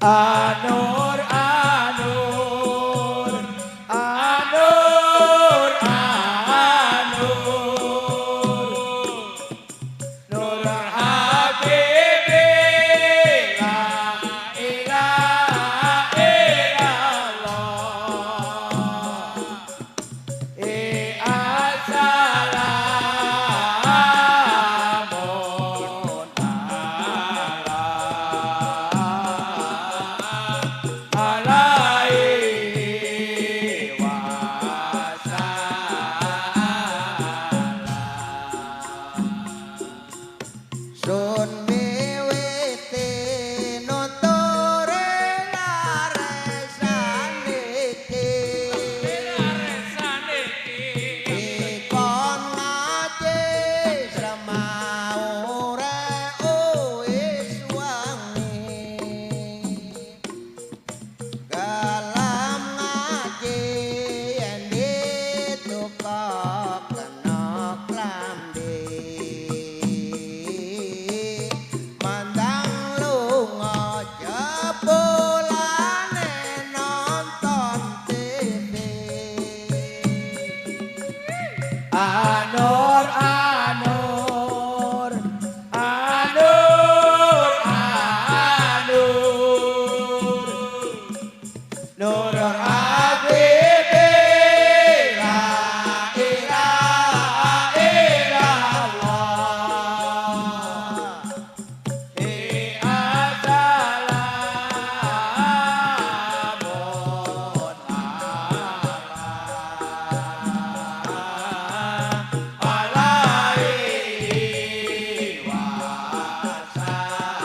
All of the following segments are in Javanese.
Anur Anur Anur Anur Nur Habibi la ilaha illallah assalamun alaihi wasallam sun miwiti nuturi laresane iki ikon ngaji semaure wis wangi galam ngaji yen ditukok kena klambi mandang lunga jebulane nonton TV Anur Anur Anur Anur Nur Habibi la ilaha illallah assalamun alaihi wasallam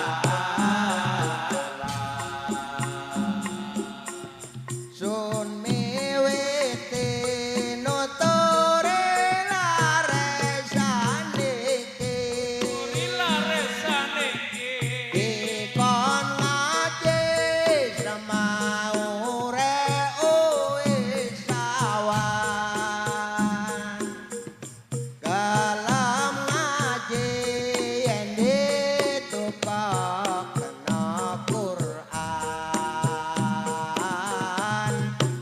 sun miwiti nuturi laresane iki ikon ngaji semaure wis sawan galam ngaji yen ditukok kena Quran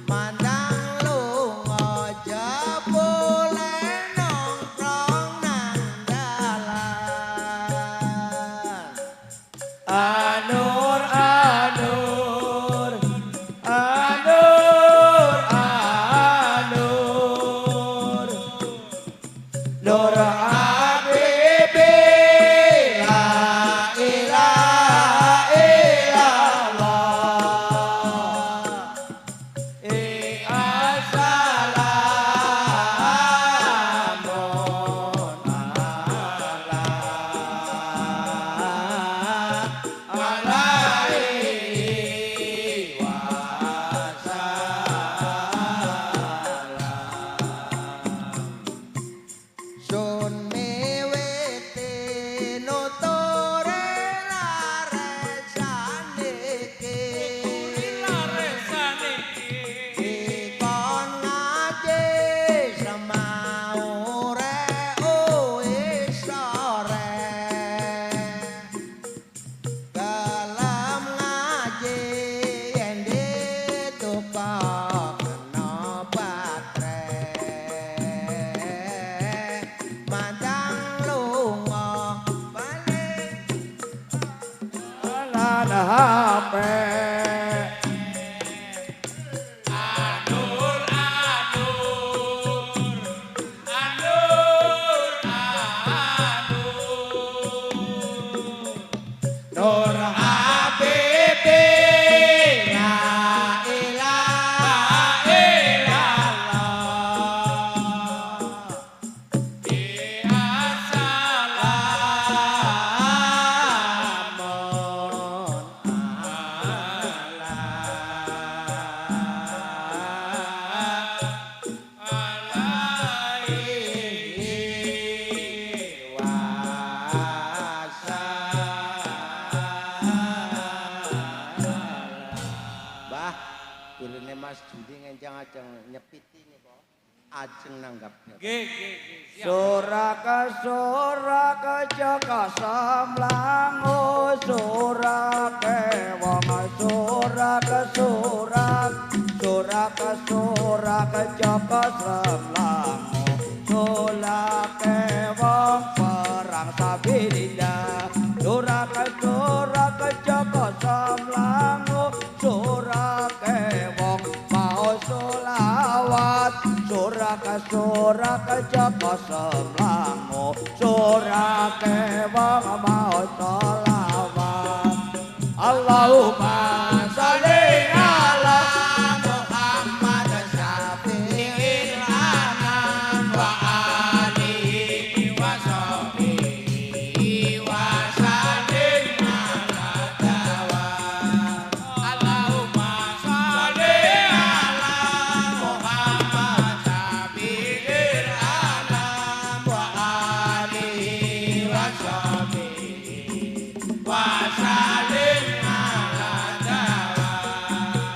mandang lunga jebule nongkrong nang dalan Anur Anur Anur Anur Nur Habibi la ilaha illallah assalamun alaihi wasallam sun miwiti nuturi laresane iki ikon ngaji semaure wis sore galam ngaji yen ditukok kena batre mandang lunga balik lan HP Anur Anur Anur Anur Nur Habibi la ilaha illallah assalamun alaihi wasallam Bah turune Mas Judi ngencang-ancang nyepiti nih kok ajeng nanggapnya Nggih Suraka jaka samlango surake wong suraka jaka samlango surake wong perang sabilillah suraka jaka samlango surake wong mau solawat suraka jaka samlango surake wong mau solawat Allahumma sholli ala Muhammad syafi'il anam wa alihi wa sahbihi wa sallim ala dawam Allahumma sholli ala Muhammad syafi'il anam wa alihi wa sahbihi wa sallim ala dawam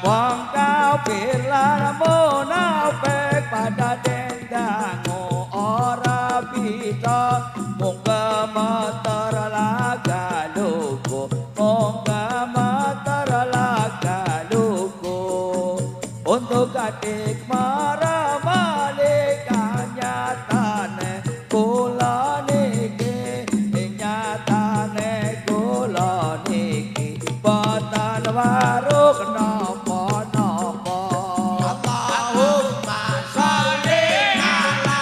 wong kafir lan munafik pada dendango ora bisa mung gemeter laga lugu mung gemeter laga lugu untuk adik maramali kanyatane kula niki nyatane kula niki boten waruk napa-napa Allahumma sholli ala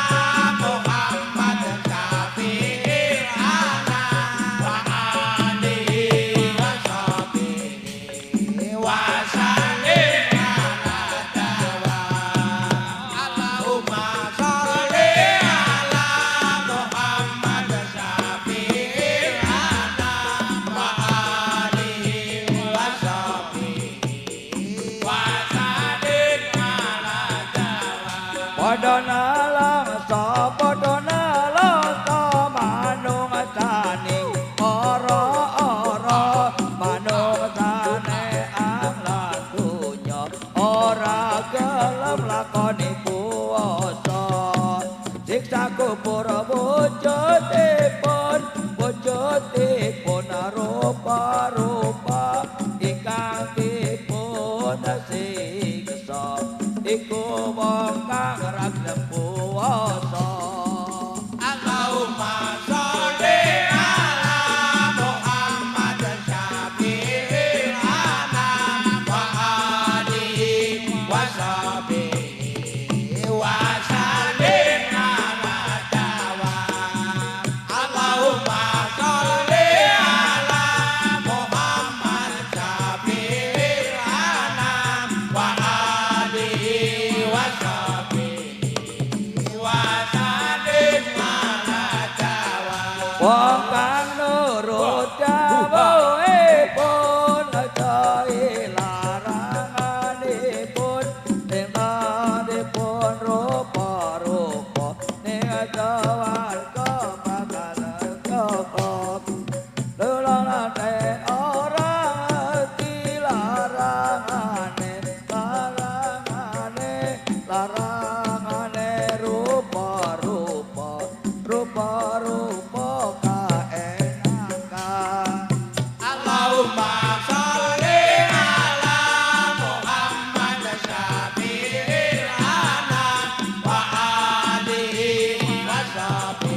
Muhammad syafi'il anam wa alihi wa sahbihi wa sallim ala dawam Allahumma sholli ala Muhammad syafi'il anam wa alihi wa sahbihi wa sallim ala dawam padha nalang manung tani ora manung tane amlan dunya ora gelem lakoni puasa siksa kubur wujudipun rupa-rupa ingkang dipun siksa iku wong kang ora gelem puasa Allahumma sholli ala Muhammad syafi'il anam wa alihi wa sahbihi wa sallim ala dawam Allahumma sholli ala Muhammad syafi'il anam wa alihi wa sahbihi wa sallim ala dawam wong kang nurut dawuhipun aja laranganipun nenganipun rupa-rupa ning warga bakalan kekop lelane ora ngerti larangane rupa-rupa kaenakan Allahumma sholli ala Muhammad syafi'il anam wa alihi wa sahbihi